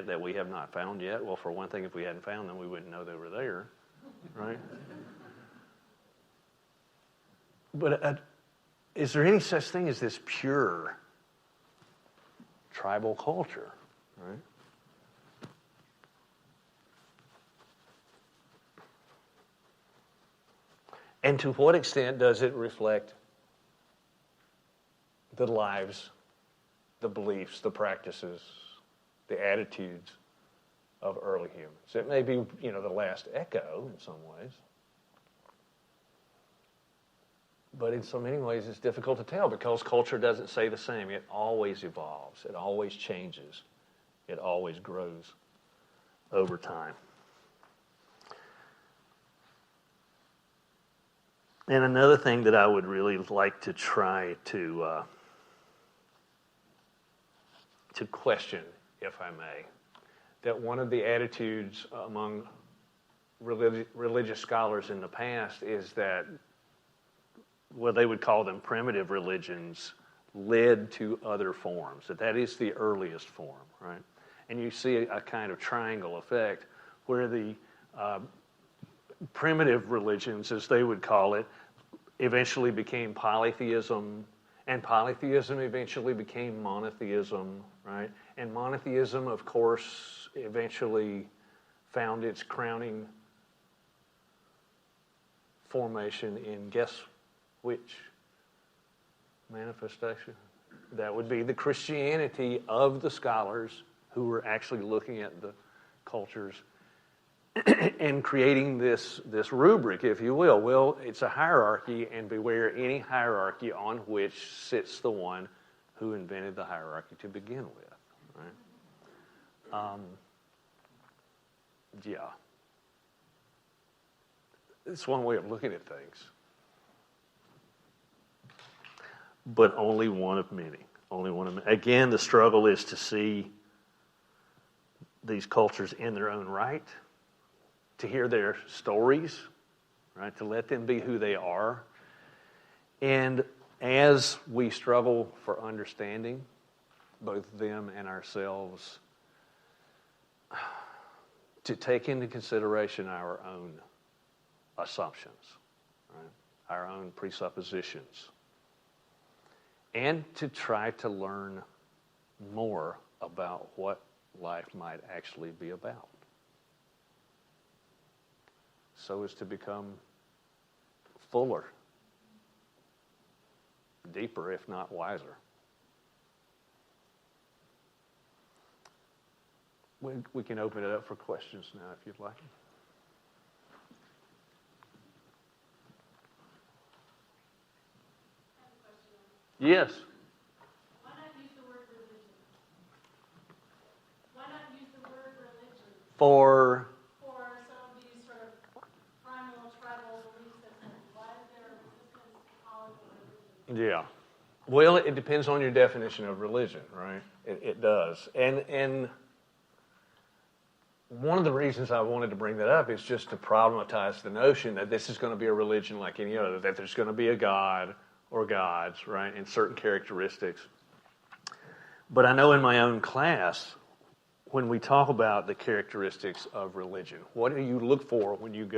that we have not found yet? Well, for one thing, if we hadn't found them, we wouldn't know they were there, right? But is there any such thing as this pure tribal culture, right? And to what extent does it reflect the lives, the beliefs, the practices, the attitudes of early humans? It may be, the last echo in some ways. But in so many ways, it's difficult to tell because culture doesn't stay the same. It always evolves. It always changes. It always grows over time. And another thing that I would really like to try to question, if I may, that one of the attitudes among religious scholars in the past is that what they would call them primitive religions led to other forms, that is the earliest form, right? And you see a kind of triangle effect where the primitive religions, as they would call it, eventually became polytheism, and polytheism eventually became monotheism, right? And monotheism, of course, eventually found its crowning formation in, guess which manifestation? That would be the Christianity of the scholars who were actually looking at the cultures and creating this rubric, if you will. Well, it's a hierarchy, and beware any hierarchy on which sits the one who invented the hierarchy to begin with, right? Yeah. It's one way of looking at things. But only one of many. Only one of many. Again, the struggle is to see these cultures in their own right, to hear their stories, right? To let them be who they are. And as we struggle for understanding, both them and ourselves, to take into consideration our own assumptions, right? Our own presuppositions. And to try to learn more about what life might actually be about, so as to become fuller, deeper, if not wiser. We can open it up for questions now, if you'd like. Yes. Why not use the word religion? Why not use the word religion? For some of these sort of primal tribal belief systems. Why is there a resistance to calling it religion? Yeah. Well, it depends on your definition of religion, right? It does. And one of the reasons I wanted to bring that up is just to problematize the notion that this is going to be a religion like any other, that there's going to be a God or gods, right, and certain characteristics. But I know in my own class, when we talk about the characteristics of religion, what do you look for when you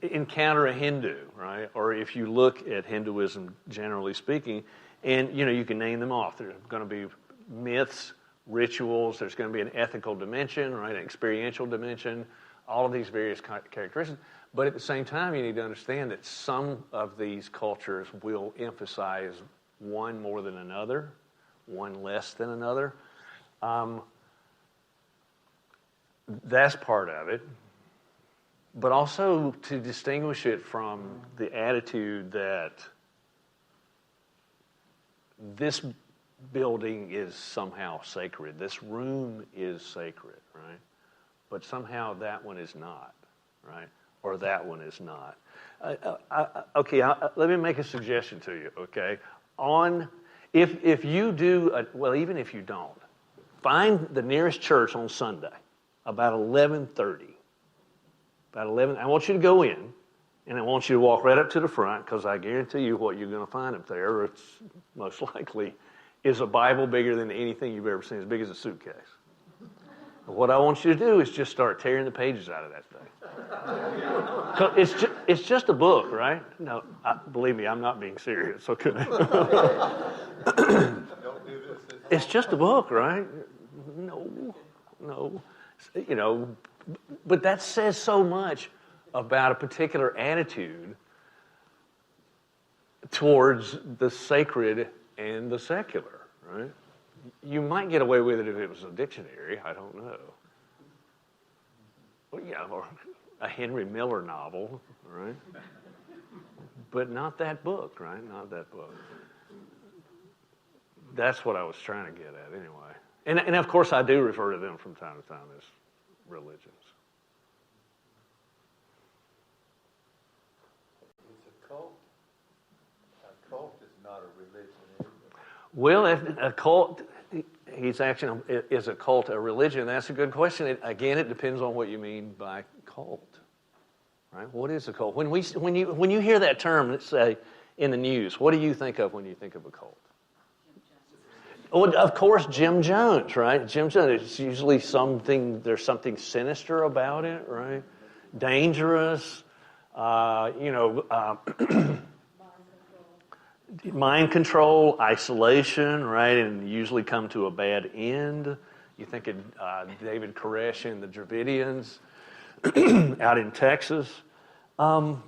encounter a Hindu, right? Or if you look at Hinduism, generally speaking, and, you can name them off. There's going to be myths, rituals, there's going to be an ethical dimension, right, an experiential dimension, all of these various characteristics. But at the same time, you need to understand that some of these cultures will emphasize one more than another, one less than another. That's part of it. But also to distinguish it from the attitude that this building is somehow sacred, this room is sacred, right? But somehow that one is not, right? Or that one is not. Let me make a suggestion to you, okay? If you do, even if you don't, find the nearest church on Sunday about 11:30. About 11, I want you to go in, and I want you to walk right up to the front, because I guarantee you what you're going to find up there, it's most likely is a Bible bigger than anything you've ever seen, as big as a suitcase. What I want you to do is just start tearing the pages out of that thing. So it's just a book, right? No, believe me, I'm not being serious, okay? It's just a book, right? No. You know, but that says so much about a particular attitude towards the sacred and the secular, right? You might get away with it if it was a dictionary. I don't know. Well, yeah, or a Henry Miller novel, right? But not that book, right? Not that book. That's what I was trying to get at, anyway. And of course, I do refer to them from time to time as religions. It's a cult. A cult is not a religion, is it? Well, if a cult, he's asking, is a cult a religion? That's a good question. Again, it depends on what you mean by cult, right? What is a cult? When you hear that term, let's say in the news, what do you think of when you think of a cult? Well, of course, Jim Jones, right? Jim Jones. It's usually there's something sinister about it, right? Dangerous, mind control, isolation, right? And usually come to a bad end. You think of David Koresh and the Dravidians out in Texas. Well,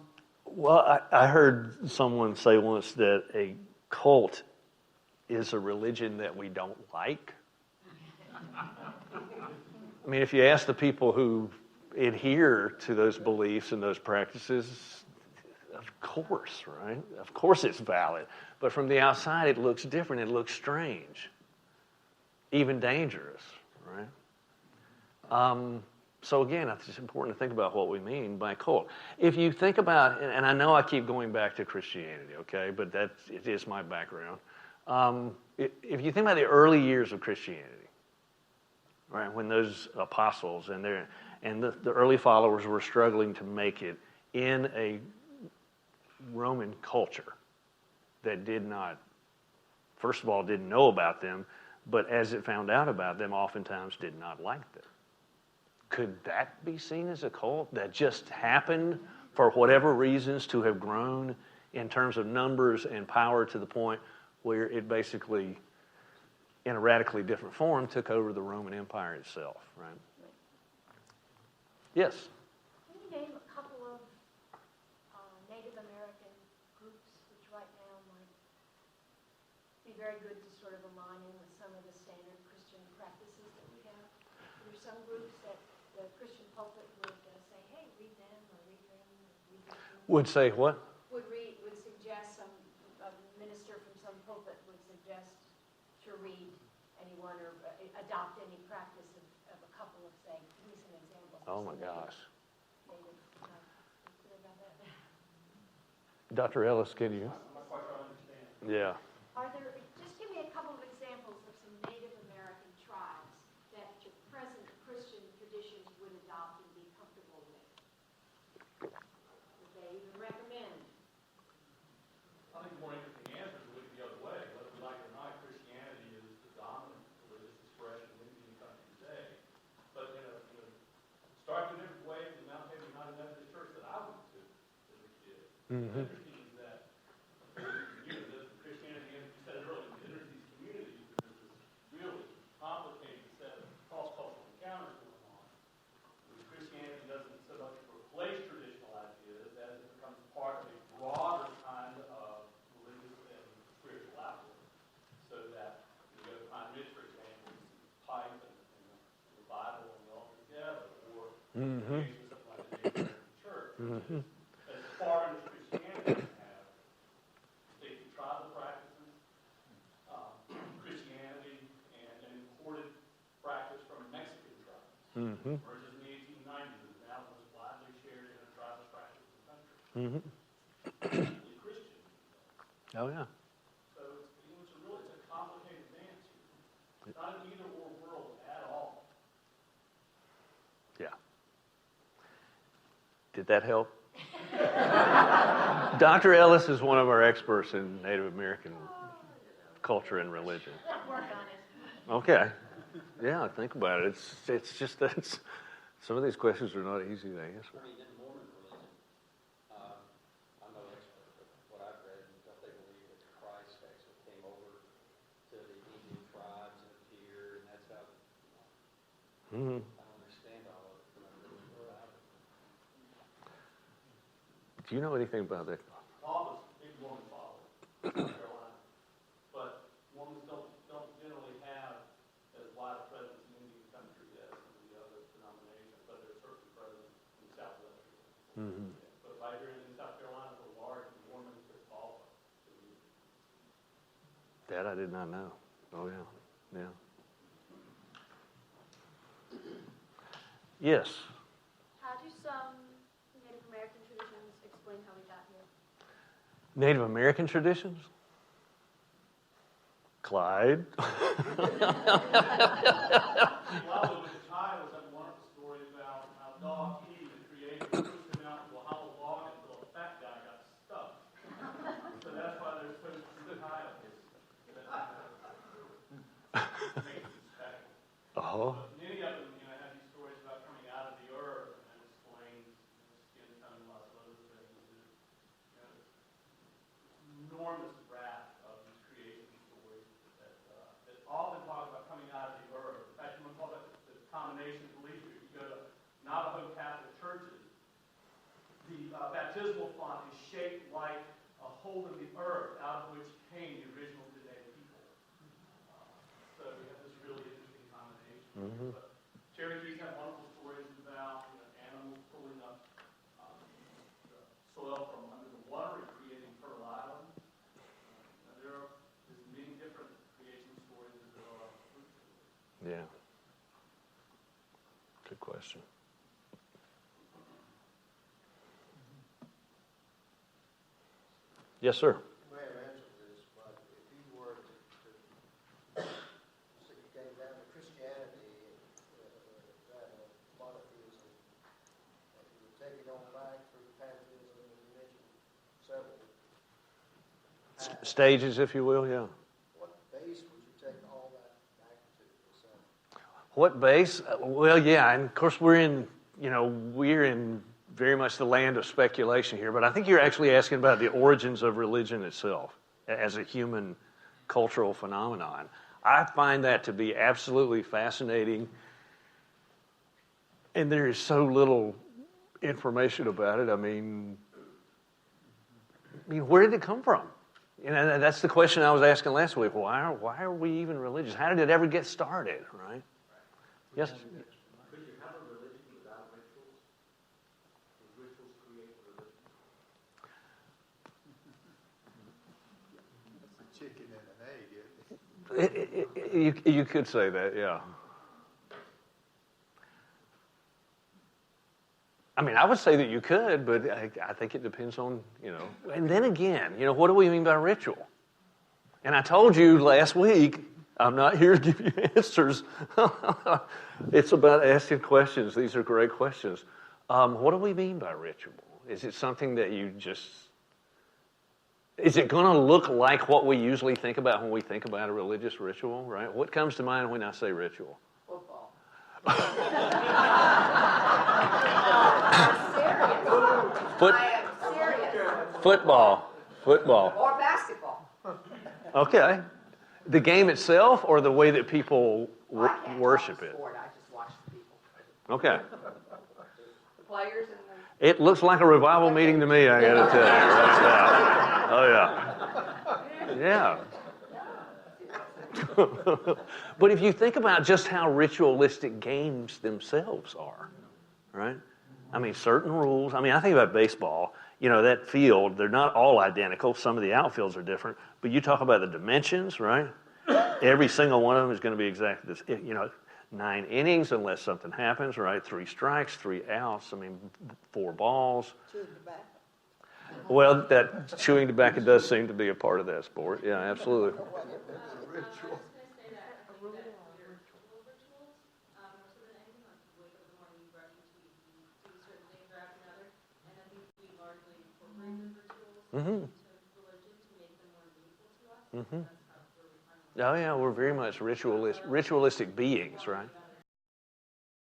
I heard someone say once that a cult is a religion that we don't like. I mean, if you ask the people who adhere to those beliefs and those practices, of course, right? Of course it's valid. But from the outside, it looks different. It looks strange, even dangerous, right? So again, it's important to think about what we mean by cult. If you think about, and I know I keep going back to Christianity, okay, but it is my background. If you think about the early years of Christianity, right, when those apostles and the early followers were struggling to make it in a Roman culture that did not, first of all, didn't know about them, but as it found out about them, oftentimes did not like them. Could that be seen as a cult that just happened for whatever reasons to have grown in terms of numbers and power to the point where it basically, in a radically different form, took over the Roman Empire itself, right? Yes? Can you name a couple of Native American groups which right now might be very good to sort of align in with some of the standard Christian practices that we have? There are some groups that the Christian pulpit would say, hey, read them or read them. Or read them. Would say what? Would suggest a minister from some pulpit would suggest to read anyone or adopt any practice of a couple of, say, give me some examples. Oh my gosh. Native, clear about that? Dr. Ellis, can you? I'm not quite sure I understand. Yeah. Just give me a couple of examples of some Native American tribes that your present Christian traditions would adopt and be comfortable with. Would they even recommend? I think the more interesting answers would be the other way. Whether we like it or not, Christianity is the dominant religious expression in the country today. But start in a different way than Mount Tabor United Methodist Church that I went to as a kid. Mm-hmm. What's interesting is that the Christianity, as you said earlier, enters these communities and there's this really complicated set of cross-cultural encounters going on. Christianity doesn't so much replace traditional ideas as it becomes part of a broader kind of religious and spiritual outlook. So that you go to Pine Ridge, for example, pipe and the Bible and all together, or something like the Native American Church, which is as far as Christianity can have sacred tribal practices, Christianity, and an imported practice from Mexican tribes. Mm-hmm. Versus in the 1890s, is now most widely shared in a tribal practice in the country. Mm-hmm. Christian. Oh yeah. So it's a complicated dance. It's not an either or world at all. Yeah. Did that help? Dr. Ellis is one of our experts in Native American culture and religion. Work on it. Okay. Yeah, think about it. It's just that some of these questions are not easy to answer. I mean, in the Mormon religion, I'm no expert, but what I've read is that they believe that Christ actually came over to the Indian tribes and appeared, and that's how, Mm-hmm. I don't understand all of it, but I really know about it. Do you know anything about that? Paul was a big Mormon follower in South Carolina, but Mormons don't generally have as wide a presence in Indian country as some of the other denominations, but they're certainly present in Southwest. Mm-hmm. But right here in South Carolina, we're large Mormon Catholic community. That I did not know. Oh, yeah. Yeah. Yes. How do some Native American traditions explain how we got here? Native American traditions? Clyde. While we were child, was that wonderful story about how dog Eve, the creator, pushed him out to a hollow log until a fat guy got stuck. So that's why there's so few coyotes. Oh. Many of them, have these stories about coming out of the earth and explain skin tone and lots of other things. Enormous raft of these creation stories that often talk about coming out of the earth. In fact, you want to call that the combination of belief. If you go to Navajo Catholic churches, the baptismal font is shaped like a hole in the earth out of which came the original genetic people. So we have this really interesting combination. Mm-hmm. But Cherokees have wonderful stories about animals pulling up the soil from under the water and creating fertile islands. There's many different creation stories as there are. Yeah. Good question. Yes, sir. You may have answered this, but if you were to say you came down to Christianity, that monotheism, if you would take it on back through pantheism, as you mentioned, several Stages, if you will, yeah. what base would you take all that back to? What base? Well, yeah, and of course we're in very much the land of speculation here, but I think you're actually asking about the origins of religion itself as a human cultural phenomenon. I find that to be absolutely fascinating, and there is so little information about it. I mean, where did it come from? That's the question I was asking last week. Why are we even religious? How did it ever get started, right? Yes? Could you have a religion without rituals? Would rituals create a religion? It's a chicken and an egg, isn't it? You could say that, yeah. I mean, I would say that you could, but I think it depends on, And then again, what do we mean by ritual? And I told you last week, I'm not here to give you answers. It's about asking questions. These are great questions. What do we mean by ritual? Is it something that is it going to look like what we usually think about when we think about a religious ritual, right? What comes to mind when I say ritual? Football. I'm serious. I am serious. Football. Or basketball. Okay. The game itself or the way that people I can't worship watch the it? sport, I just watch the people. Okay. The players and It looks like a revival meeting to me, I got to tell you. Right? Yeah. Oh, yeah. But if you think about just how ritualistic games themselves are, right? I mean, certain rules. I mean, I think about baseball. That field, they're not all identical. Some of the outfields are different. But you talk about the dimensions, right? Every single one of them is going to be exactly this. 9 innings unless something happens, right? 3 strikes, 3 outs. I mean, 4 balls. Chewing tobacco. Well, that chewing tobacco does seem to be a part of that sport. Yeah, absolutely. Ritual. Mm-hmm. To religion to make them more meaningful to us. Mm-hmm. That's where we find a Oh yeah, we're very much ritualistic beings, right?